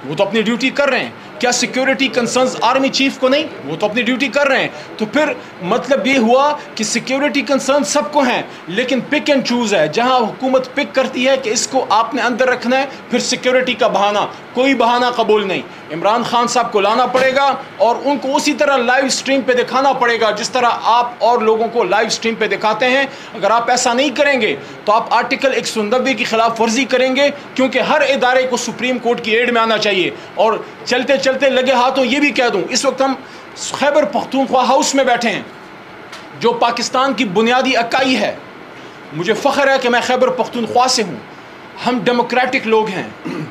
وہ تو اپنی ڈیوٹی کر رہے ہیں۔ کیا سیکیورٹی کنسرنز آرمی چیف کو نہیں؟ وہ تو اپنی ڈیوٹی کر رہے ہیں۔ تو پھر مطلب یہ ہوا کہ سیکیورٹی کنسرن سب کو ہیں، لیکن پک اینڈ چوز ہے، جہاں حکومت پک کرتی ہے کہ اس کو آپ نے اندر رکھنا ہے، پھر سیکیورٹی کا بہانہ، کوئی بہانہ قبول نہیں۔ عمران خان صاحب کو لانا پڑے گا اور ان کو اسی طرح لائیو سٹریم پہ دکھانا پڑے گا جس طرح آپ اور لوگوں کو لائیو سٹریم پہ دکھاتے ہیں. اگر آپ ایسا نہیں کریں گے تو آپ آرٹیکل 190 کی خلاف ورزی کریں گے, کیونکہ ہر ادارے کو سپریم کورٹ کی ایڈ میں آنا چاہیے. اور چلتے چلتے لگے ہاتھوں یہ بھی کہہ دوں, اس وقت ہم خیبر پختونخوا ہاؤس میں بیٹھے ہیں جو پاکستان کی بنیادی اکائی ہے. مجھے فخر ہے کہ میں خیبر پختونخوا سے ہوں. ہم ڈیموکریٹک لوگ ہیں.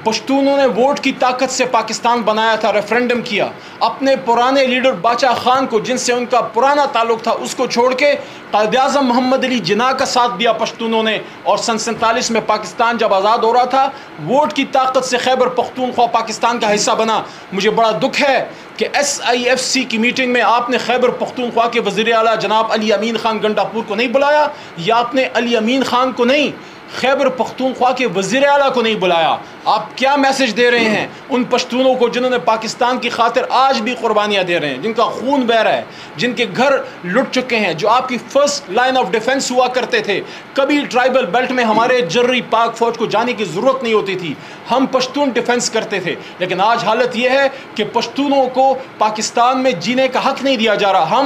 پشتونوں نے ووٹ کی طاقت سے پاکستان بنایا تھا, ریفرنڈم کیا. اپنے پرانے لیڈر باچا خان کو, جن سے ان کا پرانا تعلق تھا, اس کو چھوڑ کے قائد اعظم محمد علی جناح کا ساتھ دیا پشتونوں نے. اور سن 47 میں پاکستان جب آزاد ہو رہا تھا, ووٹ کی طاقت سے خیبر پختونخوا پاکستان کا حصہ بنا. مجھے بڑا دکھ ہے کہ SIFC کی میٹنگ میں آپ نے خیبر پختونخوا کے وزیر اعلیٰ جناب علی امین خان گنڈاپور کو نہیں بلایا, یا آپ نے علی امین خان کو نہیں, خیبر پختونخوا کے وزیر اعلیٰ کو نہیں بلایا. آپ کیا میسج دے رہے ہیں ان پشتونوں کو جنہوں نے پاکستان کی خاطر آج بھی قربانیاں دے رہے ہیں, جن کا خون بہہ رہا ہے, جن کے گھر لٹ چکے ہیں, جو آپ کی فرسٹ لائن آف ڈیفنس ہوا کرتے تھے. کبھی ٹرائبل بیلٹ میں ہمارے جرری پاک فوج کو جانے کی ضرورت نہیں ہوتی تھی, ہم پشتون ڈیفنس کرتے تھے. لیکن آج حالت یہ ہے کہ پشتونوں کو پاکستان میں جینے کا حق نہیں دیا جا رہا.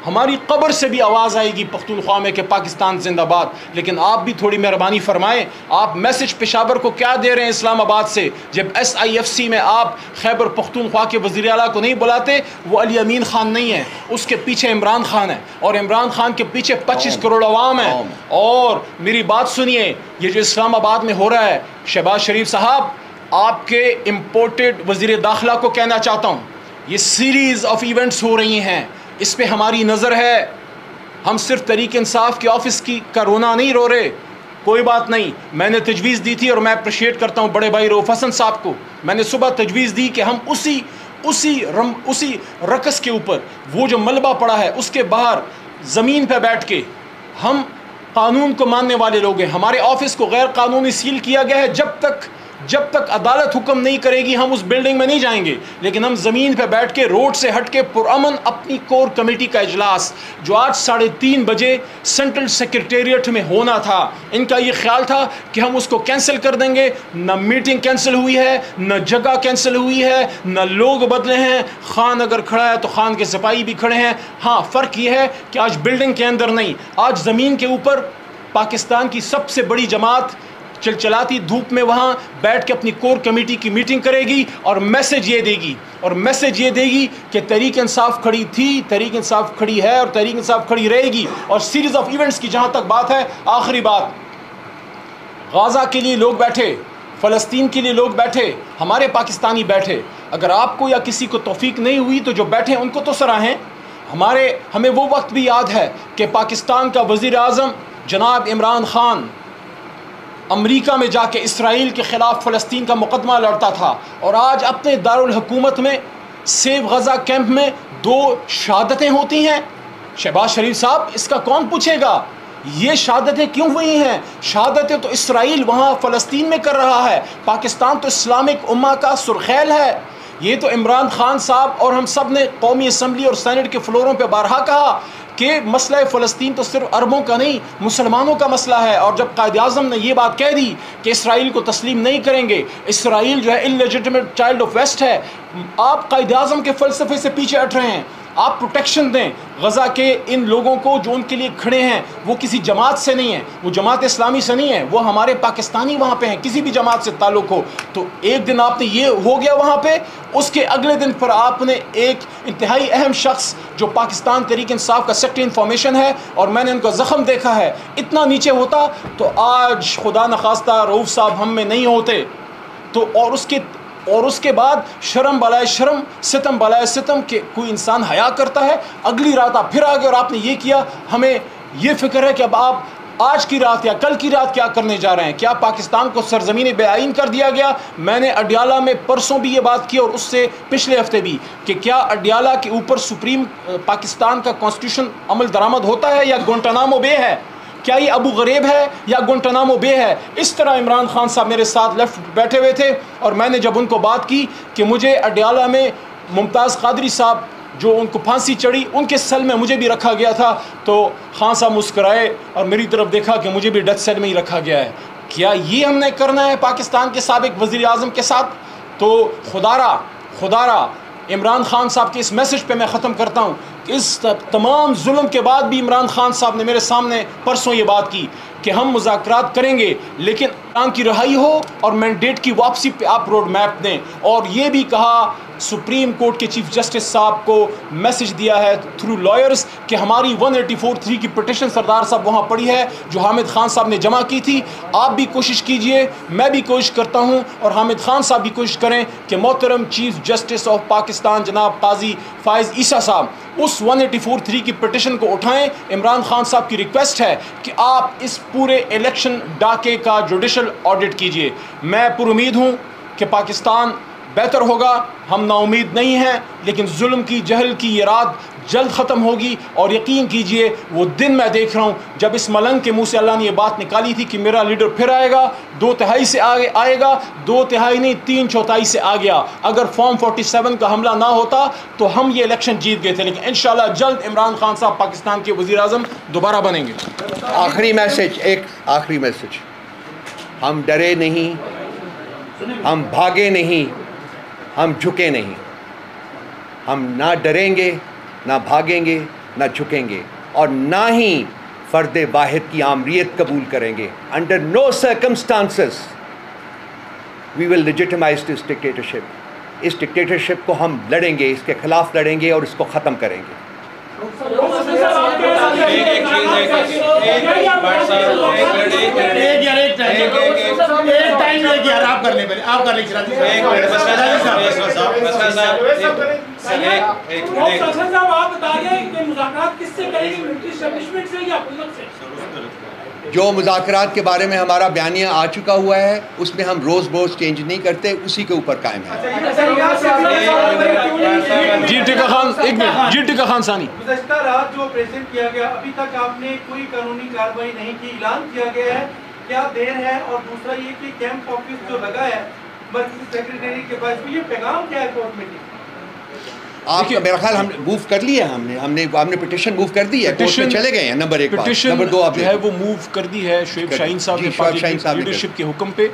ہماری قبر سے بھی آواز آئے گی پختونخوا میں کہ پاکستان زندہ باد. لیکن آپ بھی تھوڑی مہربانی فرمائیں, آپ میسج پشاور کو کیا دے رہے ہیں اسلام آباد سے, جب SIFC میں آپ خیبر پختونخوا کے وزیر اعلیٰ کو نہیں بلاتے. وہ علی امین خان نہیں ہے, اس کے پیچھے عمران خان ہے, اور عمران خان کے پیچھے 25 کروڑ عوام ہیں. اور میری بات سنیے, یہ جو اسلام آباد میں ہو رہا ہے, شہباز شریف صاحب آپ کے امپورٹڈ وزیر داخلہ کو کہنا چاہتا ہوں, یہ سیریز آف ایونٹس ہو رہی ہیں, اس پہ ہماری نظر ہے. ہم صرف تحریک انصاف کے آفس کا رونا نہیں رو رہے. کوئی بات نہیں, میں نے تجویز دی تھی اور میں اپریشیٹ کرتا ہوں بڑے بھائی رؤوف حسن صاحب کو. میں نے صبح تجویز دی کہ ہم اسی رقص کے اوپر, وہ جو ملبہ پڑا ہے اس کے باہر زمین پہ بیٹھ کے, ہم قانون کو ماننے والے لوگ ہیں. ہمارے آفس کو غیر قانونی سیل کیا گیا ہے. جب تک عدالت حکم نہیں کرے گی ہم اس بلڈنگ میں نہیں جائیں گے. لیکن ہم زمین پہ بیٹھ کے, روڈ سے ہٹ کے پرامن اپنی کور کمیٹی کا اجلاس جو آج 3:30 بجے سینٹرل سیکرٹیریٹ میں ہونا تھا, ان کا یہ خیال تھا کہ ہم اس کو کینسل کر دیں گے. نہ میٹنگ کینسل ہوئی ہے, نہ جگہ کینسل ہوئی ہے, نہ لوگ بدلے ہیں. خان اگر کھڑا ہے تو خان کے سپاہی بھی کھڑے ہیں. ہاں فرق یہ ہے کہ آج بلڈنگ کے اندر نہیں, آج زمین کے اوپر پاکستان کی سب سے بڑی جماعت چلچلاتی دھوپ میں وہاں بیٹھ کے اپنی کور کمیٹی کی میٹنگ کرے گی اور میسج یہ دے گی کہ تحریک انصاف کھڑی تھی, تحریک انصاف کھڑی ہے اور تحریک انصاف کھڑی رہے گی. اور سیریز آف ایونٹس کی جہاں تک بات ہے, آخری بات, غزہ کے لیے لوگ بیٹھے, فلسطین کے لیے لوگ بیٹھے, ہمارے پاکستانی بیٹھے. اگر آپ کو یا کسی کو توفیق نہیں ہوئی تو جو بیٹھے ان کو تو سراہیں. ہمیں وہ وقت بھی یاد ہے کہ پاکستان کا وزیر اعظم جناب عمران خان امریکہ میں جا کے اسرائیل کے خلاف فلسطین کا مقدمہ لڑتا تھا, اور آج اپنے دارالحکومت میں سیو غزہ کیمپ میں 2 شہادتیں ہوتی ہیں. شہباز شریف صاحب اس کا کون پوچھے گا؟ یہ شہادتیں کیوں ہوئی ہیں؟ شہادتیں تو اسرائیل وہاں فلسطین میں کر رہا ہے, پاکستان تو اسلامک امہ کا سرخیل ہے. یہ تو عمران خان صاحب اور ہم سب نے قومی اسمبلی اور سینٹ کے فلوروں پہ بارہا کہا کہ مسئلہ فلسطین تو صرف عربوں کا نہیں, مسلمانوں کا مسئلہ ہے. اور جب قائد اعظم نے یہ بات کہہ دی کہ اسرائیل کو تسلیم نہیں کریں گے, اسرائیل جو ہے انلیجٹمیٹ چائلڈ آف ویسٹ ہے, آپ قائد اعظم کے فلسفے سے پیچھے ہٹ رہے ہیں. آپ پروٹیکشن دیں غزہ کے ان لوگوں کو جو ان کے لیے کھڑے ہیں. وہ کسی جماعت سے نہیں ہیں, وہ جماعت اسلامی سے نہیں ہے, وہ ہمارے پاکستانی وہاں پہ ہیں, کسی بھی جماعت سے تعلق ہو. تو ایک دن آپ نے یہ ہو گیا وہاں پہ, اس کے اگلے دن پر آپ نے ایک انتہائی اہم شخص جو پاکستان تحریک انصاف کا سیکرٹری انفارمیشن ہے, اور میں نے ان کا زخم دیکھا ہے, اتنا نیچے ہوتا تو آج خدا نخواستہ رؤوف صاحب ہم میں نہیں ہوتے. تو اور اس کے بعد شرم بالائے شرم, ستم بالائے ستم کہ کوئی انسان حیا کرتا ہے. اگلی رات آپ پھر آگے اور آپ نے یہ کیا. ہمیں یہ فکر ہے کہ اب آپ آج کی رات یا کل کی رات کیا کرنے جا رہے ہیں. کیا پاکستان کو سرزمین بے آئین کر دیا گیا؟ میں نے اڈیالہ میں پرسوں بھی یہ بات کی اور اس سے پچھلے ہفتے بھی, کہ کیا اڈیالہ کے اوپر سپریم پاکستان کا کانسٹیٹیوشن عمل درآمد ہوتا ہے یا گوانٹانامو بے ہے؟ کیا یہ ابو غریب ہے یا گوانٹانامو بے ہے؟ اس طرح عمران خان صاحب میرے ساتھ لیفٹ بیٹھے ہوئے تھے, اور میں نے جب ان کو بات کی کہ مجھے اڈیالہ میں ممتاز قادری صاحب جو ان کو پھانسی چڑھی, ان کے سیل میں مجھے بھی رکھا گیا تھا. تو خان صاحب مسکرائے اور میری طرف دیکھا کہ مجھے بھی ڈیتھ سیل میں ہی رکھا گیا ہے. کیا یہ ہم نے کرنا ہے پاکستان کے سابق وزیر اعظم کے ساتھ؟ تو خدارا عمران خان صاحب کے اس میسج پہ میں ختم کرتا ہوں کہ اس تمام ظلم کے بعد بھی عمران خان صاحب نے میرے سامنے پرسوں یہ بات کی کہ ہم مذاکرات کریں گے لیکن عمران کی رہائی ہو اور مینڈیٹ کی واپسی پہ آپ روڈ میپ دیں. اور یہ بھی کہا سپریم کورٹ کے چیف جسٹس صاحب کو میسج دیا ہے تھرو لائرز کہ ہماری 184(3) کی پٹیشن سردار صاحب وہاں پڑی ہے جو حامد خان صاحب نے جمع کی تھی. آپ بھی کوشش کیجئے, میں بھی کوشش کرتا ہوں اور حامد خان صاحب بھی کوشش کریں کہ محترم چیف جسٹس آف پاکستان جناب قاضی فائز عیسیٰ صاحب اس 184(3) کی پٹیشن کو اٹھائیں. عمران خان صاحب کی ریکویسٹ ہے کہ آپ اس پورے الیکشن ڈاکے کا جوڈیشل آڈٹ کیجئے. میں پر امید ہوں کہ پاکستان بہتر ہوگا, ہم نا امید نہیں ہیں, لیکن ظلم کی جہل کی یہ رات جلد ختم ہوگی. اور یقین کیجئے وہ دن میں دیکھ رہا ہوں جب اس ملنگ کے منہ سے اللہ نے یہ بات نکالی تھی کہ میرا لیڈر پھر آئے گا, 2/3 سے آئے گا, 2/3 نہیں 3/4 سے آ گیا. اگر فارم 47 کا حملہ نہ ہوتا تو ہم یہ الیکشن جیت گئے تھے, لیکن انشاءاللہ جلد عمران خان صاحب پاکستان کے وزیر اعظم دوبارہ بنیں گے. آخری میسج, ایک آخری میسج, ہم ڈرے نہیں, ہم بھاگے نہیں, ہم جھکے نہیں. ہم نہ ڈریں گے, نہ بھاگیں گے, نہ جھکیں گے, اور نہ ہی فرد واحد کی آمریت قبول کریں گے. Under no circumstances we will لیجٹمائز this dictatorship. Us dictatorship کو ہم لڑیں گے, اس کے خلاف لڑیں گے اور اس کو ختم کریں گے. جو مذاکرات کے بارے میں ہمارا بیانیہ آ چکا ہوا ہے اس میں ہم روز بروز چینج نہیں کرتے, اسی کے اوپر قائم ہیں. جی ٹکا خان, ایک منٹ. جی ٹکا خان ثانی. گزشتہ رات جو پریزنٹ کیا گیا ابھی تک آپ نے کوئی قانونی کارروائی نہیں کی, اعلان کیا گیا ہے, کیا دیر ہے؟ اور دوسرا یہ کہ کیمپ آفس جو لگا ہے مرکزی سیکریٹری کے پاس بھی, یہ پیغام کیا ہے کورٹ میں؟ آپ میرا خیال ہم موو کر لیا, ہم نے پٹیشن موو کر دی ہے, کورٹ میں چلے گئے ہیں. نمبر 1 پٹیشن نمبر 2 جو ہے وہ موو کر دی ہے شعیب شاہین صاحب نے پارٹی لیڈرشپ کے حکم پہ,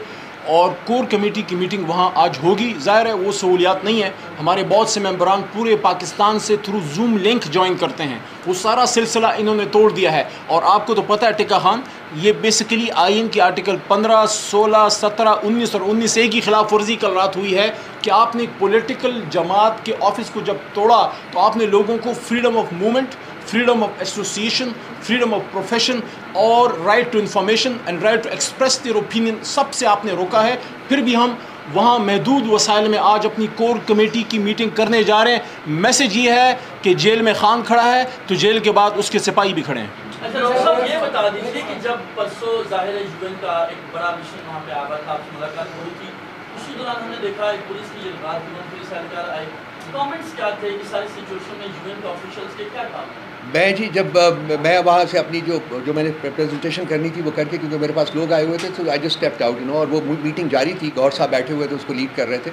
اور کور کمیٹی کی میٹنگ وہاں آج ہوگی. ظاہر ہے وہ سہولیات نہیں ہے, ہمارے بہت سے ممبران پورے پاکستان سے تھرو زوم لنک جوائن کرتے ہیں, وہ سارا سلسلہ انہوں نے توڑ دیا ہے. اور آپ کو تو پتہ ہے ٹکا خان, یہ بیسیکلی آئین کی آرٹیکل 15, 16, 17, 19 اور 19A کی خلاف ورزی کل رات ہوئی ہے کہ آپ نے ایک پولیٹیکل جماعت کے آفس کو جب توڑا تو آپ نے لوگوں کو freedom of movement, freedom of association, freedom of profession اور right to information and right to express their opinion سب سے آپ نے روکا ہے. پھر بھی ہم وہاں محدود وسائل میں آج اپنی کور کمیٹی کی میٹنگ کرنے جا رہے ہیں. میسج یہ ہے کہ جیل میں خان کھڑا ہے تو جیل کے بعد اس کے سپاہی بھی کھڑے ہیں. اچھا ڈاکٹر صاحب یہ بتا دیجیے کہ جب پرسوں ظاہر ہے یو این کا ایک بڑا مشن وہاں پہ آیا تھا, آپ سے ملاقات ہوئی تھی, اسی دوران ہم نے دیکھا ایک پولیس کی رات میں پولیس اہلکار آئے, کامنٹس کیا تھے اس ساری سچویشن میں یو این کے آفیشلز کے کیا کام ہیں؟ میں جی جب میں وہاں سے اپنی جو میں نے پریزنٹیشن کرنی تھی وہ کر کے, کیونکہ میرے پاس لوگ آئے ہوئے تھے, تو آئی جسٹ اسٹیپڈ آؤٹ اور وہ میٹنگ جاری تھی, گور صاحب بیٹھے ہوئے تھے اس کو لیڈ کر رہے تھے.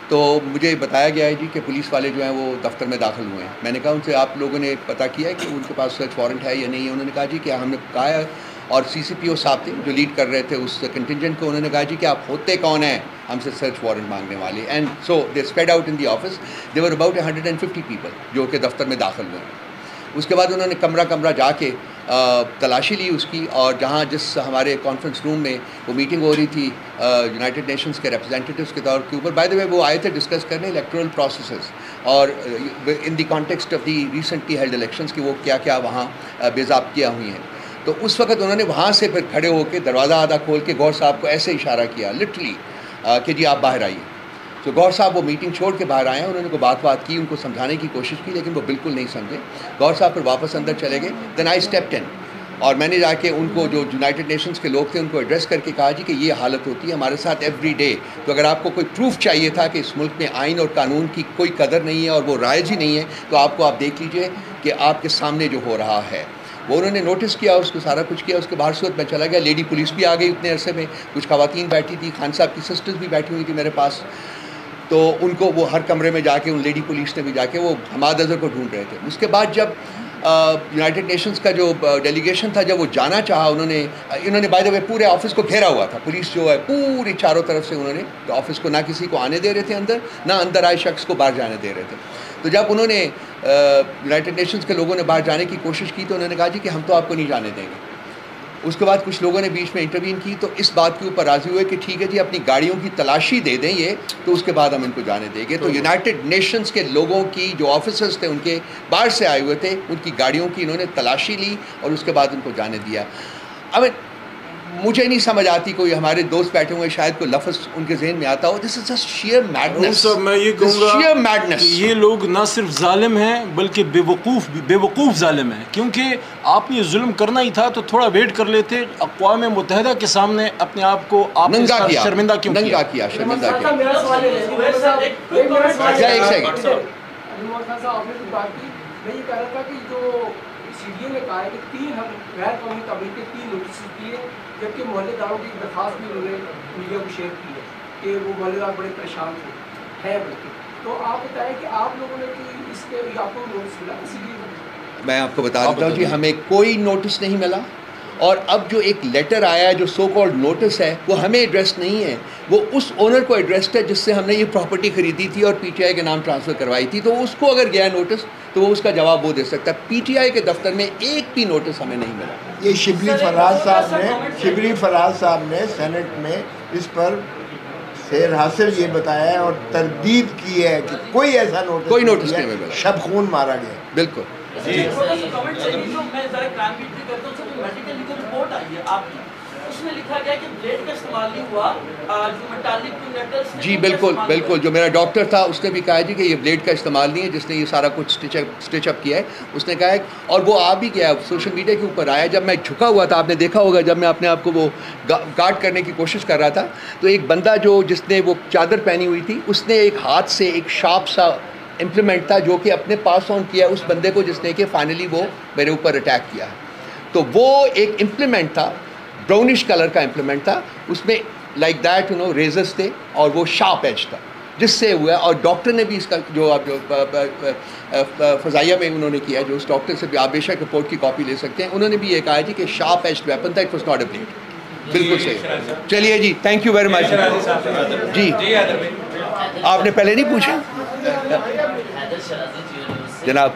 تو مجھے بتایا گیا ہے جی کہ پولیس والے جو ہیں وہ دفتر میں داخل ہوئے ہیں. میں نے کہا ان سے آپ لوگوں نے پتہ کیا ہے کہ ان کے پاس سرچ وارنٹ ہے یا نہیں ہے؟ انہوں نے کہا جی کہ ہم نے کہا ہے, اور CCPO صاحب تھے جو لیڈ کر رہے تھے اس کنٹینجنٹ کو, انہوں نے کہا جی کہ آپ ہوتے کون ہیں ہم سے سرچ وارنٹ مانگنے والے. And so they spread out in the office, they were about 150 people جو کہ دفتر میں داخل ہوئے ہیں. اس کے بعد انہوں نے کمرہ جا کے تلاشی لی اس کی, اور جس ہمارے کانفرنس روم میں وہ میٹنگ ہو رہی تھی یونائٹڈ نیشنز کے ریپرزینٹیوز کے طور کے اوپر, بائی دا وے وہ آئے تھے ڈسکس کرنے الیکٹورل پروسیسز اور in the context of the recently held elections کی وہ کیا وہاں بے ضابطگیاں ہوئی ہیں. تو اس وقت انہوں نے وہاں سے پھر کھڑے ہو کے دروازہ آدھا کھول کے گور صاحب کو ایسے اشارہ کیا لٹرلی کہ جی آپ باہر آئیے. تو گور صاحب وہ میٹنگ چھوڑ کے باہر آئے ہیں, انہوں نے کوئی بات کی, ان کو سمجھانے کی کوشش کی, لیکن وہ بالکل نہیں سمجھے. گور صاحب پھر واپس اندر چلے گئے. دین آئی اسٹیپڈ ان, اور میں نے جا کے ان کو جو یونائٹڈ نیشنز کے لوگ تھے ان کو ایڈریس کر کے کہا جی کہ یہ حالت ہوتی ہے ہمارے ساتھ ایوری ڈے. تو اگر آپ کو کوئی پروف چاہیے تھا کہ اس ملک میں آئین اور قانون کی کوئی قدر نہیں ہے اور وہ رائج ہی نہیں ہے, تو آپ دیکھ لیجئے کہ آپ کے سامنے جو ہو رہا ہے. وہ انہوں نے نوٹس کیا, اس کو سارا کچھ کیا. اس کے بعد صورت میں چلا گیا. لیڈی پولیس بھی آ گئی اتنے عرصے میں, کچھ خواتین بیٹھی تھی, خان صاحب کی سسٹرز بھی بیٹھی ہوئی تھی میرے پاس. تو ان کو وہ ہر کمرے میں جا کے ان لیڈی پولیس نے بھی جا کے وہ حماد اظہر کو ڈھونڈ رہے تھے. اس کے بعد جب یونائٹڈ نیشنز کا جو ڈیلیگیشن تھا جب وہ جانا چاہا انہوں نے بائی دا وے پورے آفس کو گھیرا ہوا تھا. پولیس جو ہے پوری چاروں طرف سے انہوں نے آفس کو نہ کسی کو آنے دے رہے تھے اندر، نہ اندر آئے شخص کو باہر جانے دے رہے تھے. تو جب انہوں نے یونائٹڈ نیشنز کے لوگوں نے باہر جانے کی کوشش کی تو انہوں نے کہا جی کہ ہم تو آپ کو نہیں جانے دیں گے. اس کے بعد کچھ لوگوں نے بیچ میں انٹروین کی تو اس بات کے اوپر راضی ہوئے کہ ٹھیک ہے جی اپنی گاڑیوں کی تلاشی دے دیں یہ، تو اس کے بعد ہم ان کو جانے دیں گے. تو یونائٹڈ نیشنز کے لوگوں کی جو آفیسرز تھے ان کے باہر سے آئے ہوئے تھے، ان کی گاڑیوں کی انہوں نے تلاشی لی اور اس کے بعد ان کو جانے دیا. اب مجھے نہیں سمجھ آتی، کوئی ہمارے دوست بیٹھے ہوئے شاید کوئی لفظ ان کے ذہن میں آتا ہو. دس از جسٹ شیئر میڈنس. میں یہ کہوں گا کہ یہ لوگ نہ صرف ظالم ہیں بلکہ بے وقوف ظالم ہیں، کیونکہ آپ یہ ظلم کرنا ہی تھا تو تھوڑا ویٹ کر لیتے. اقوام متحدہ کے سامنے اپنے آپ کو آپ شرمندہ کیوں کیا؟ شرمندہ کیا. ایک سیکنڈ میں یہ کہہ رہا تھا کہ جو سی ڈی اے نے کہا ہے کہ 3 ہم غیر قانونی تبلیغ کے 3 نوٹس دیے، جبکہ محلے داروں کی درخواست بھی انہوں نے میڈیا کو شیئر کی ہے کہ وہ محلے دار بڑے پریشان تھے بلکہ. تو آپ بتائیں کہ آپ لوگوں نے اس کے آپ کو نوٹس ملا سی ڈی اے؟ میں آپ کو بتا دیتا ہوں جی، ہمیں کوئی نوٹس نہیں ملا. اور اب جو ایک لیٹر آیا ہے جو سو کالڈ نوٹس ہے وہ ہمیں ایڈریس نہیں ہے، وہ اس اونر کو ایڈریسڈ ہے جس سے ہم نے یہ پراپرٹی خریدی تھی اور پی ٹی آئی کے نام ٹرانسفر کروائی تھی. تو اس کو اگر گیا نوٹس تو وہ اس کا جواب وہ دے سکتا ہے. پی ٹی آئی کے دفتر میں ایک بھی نوٹس ہمیں نہیں ملا. یہ شبلی فراز صاحب نے سینٹ میں اس پر سیر حاصل یہ بتایا ہے اور تردید کی ہے کہ کوئی ایسا نوٹس نہیں ملا. شب خون مارا گیا. بالکل. جی بالکل بالکل. جو میرا ڈاکٹر تھا اس نے بھی کہا جی کہ یہ بلیڈ کا استعمال نہیں ہے جس نے یہ سارا کچھ اسٹچ اپ کیا ہے. اس نے کہا ہے اور وہ آ بھی گیا سوشل میڈیا کے اوپر آیا. جب میں جھکا ہوا تھا، آپ نے دیکھا ہوگا جب میں اپنے آپ کو وہ گارڈ کرنے کی کوشش کر رہا تھا تو ایک بندہ جس نے وہ چادر پہنی ہوئی تھی اس نے ایک ہاتھ سے ایک شارپ سا امپلیمنٹ تھا جو کہ اپنے پاس آن کیا اس بندے کو جس نے کہ فائنلی وہ میرے اوپر اٹیک کیا. تو وہ ایک امپلیمنٹ تھا، براؤنش کلر کا امپلیمنٹ تھا، اس میں لائک دیٹ ریزرز تھے اور وہ شارپ ایج تھا جس سے ہوا. اور ڈاکٹر نے بھی اس کا جو آپ جو فضائیہ میں انہوں نے کیا، جو اس ڈاکٹر سے بھی آپ بے شک رپورٹ کی کاپی لے سکتے ہیں، انہوں نے بھی یہ کہا جی کہ شارپ ایج ویپن تھا، it was not a blade. بالکل صحیح. چلیے جی، تھینک یو ویری مچ. جی آپ نے پہلے نہیں پوچھا جناب.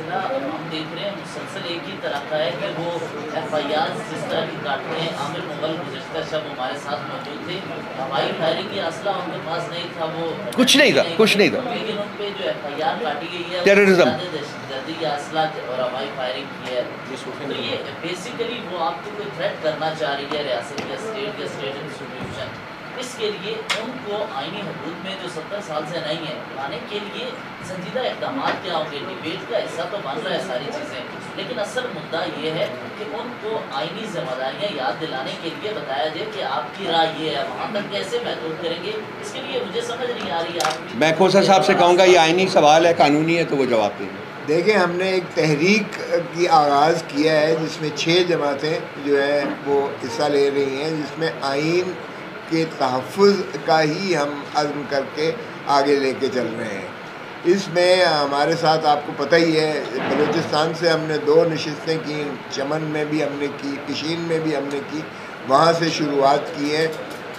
ہم دیکھ رہے ہیں مسلسل ایک ہی طرح کا ہے کہ وہ ایف آئی آر جس طرح کی کاٹتے ہیں. عامر مغل گزشتہ شب ہمارے ساتھ موجود تھے. ہوائی فائرنگ کی اسلحہ ان کے پاس نہیں تھا، وہ کچھ نہیں تھا. لیکن ان پہ جو ایف آئی آر کاٹی گئی ہے ٹیررزم، دہشت گردی کی اسلحہ اور ہوائی فائرنگ کی ہے. تو یہ بیسیکلی وہ آپ کو کوئی تھریٹ کرنا چاہ رہی ہے ریاست یا اسٹیٹ انسٹیٹیوشن. اس کے لیے ان کو آئینی حدود میں جو 70 سال سے نہیں ہے لانے کے لیے سنجیدہ اقدامات کیا ہوں گے. ڈیبیٹ کا حصہ تو بن رہا ہے ساری چیزیں، لیکن اصل مدعا یہ ہے کہ ان کو آئینی ذمہ داریاں یاد دلانے کے لیے بتایا جائے کہ آپ کی رائے یہ ہے، وہاں تک کیسے محدود کریں گے. اس کے لیے مجھے سمجھ نہیں آ رہی. آپ میں کوثر صاحب سے کہوں گا یہ آئینی سوال ہے، قانونی ہے تو وہ جواب دیں گے. دیکھیں ہم نے ایک تحریک کی آغاز کیا ہے جس میں 6 جماعتیں جو ہے وہ حصہ لے رہی ہیں، جس میں آئین کے تحفظ کا ہی ہم عزم کر کے آگے لے کے چل رہے ہیں. اس میں ہمارے ساتھ آپ کو پتہ ہی ہے بلوچستان سے ہم نے 2 نشستیں کی، چمن میں بھی ہم نے کی، کشین میں بھی ہم نے کی، وہاں سے شروعات کی ہے.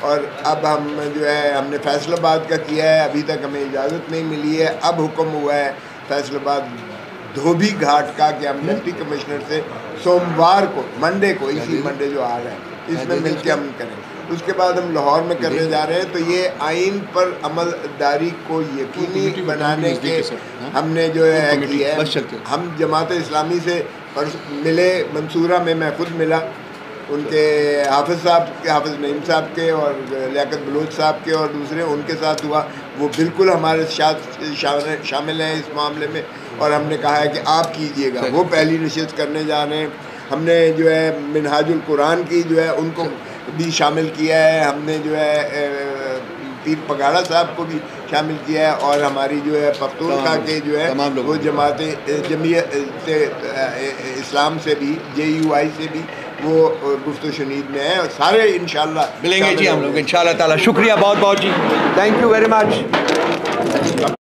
اور اب ہم جو ہے ہم نے فیصل آباد کا کیا ہے، ابھی تک ہمیں اجازت نہیں ملی ہے. اب حکم ہوا ہے فیصل آباد دھوبی گھاٹ کا کہ ہم ڈپٹی کمشنر سے سوموار کو منڈے کو اسی منڈے جو آ رہا ہے اس میں مل کے ہم کریں. اس کے بعد ہم لاہور میں کرنے جا رہے ہیں. تو یہ آئین پر عمل داری کو یقینی بنانے کے ہم نے جو ہے کی ہے. ہم جماعت اسلامی سے ملے، منصورہ میں میں خود ملا، ان کے حافظ صاحب کے، حافظ نعیم صاحب کے اور لیاقت بلوچ صاحب کے اور دوسرے ان کے ساتھ ہوا. وہ بالکل ہمارے ساتھ شامل ہیں اس معاملے میں اور ہم نے کہا ہے کہ آپ کیجئے گا. وہ پہلی نشست کرنے جا رہے ہیں. ہم نے جو ہے منہاج القرآن کی جو ہے ان کو بھی شامل کیا ہے. ہم نے جو ہے پیر پگاڑا صاحب کو بھی شامل کیا ہے اور ہماری جو ہے پختونخوا کے جو ہے وہ جماعت جمعیت اسلام سے بھی JUI سے بھی وہ گفت و شنید میں ہیں اور سارے انشاءاللہ ملیں گے جی ہم لوگ انشاءاللہ تعالی. شکریہ بہت بہت جی، تھینک یو ویری مچ.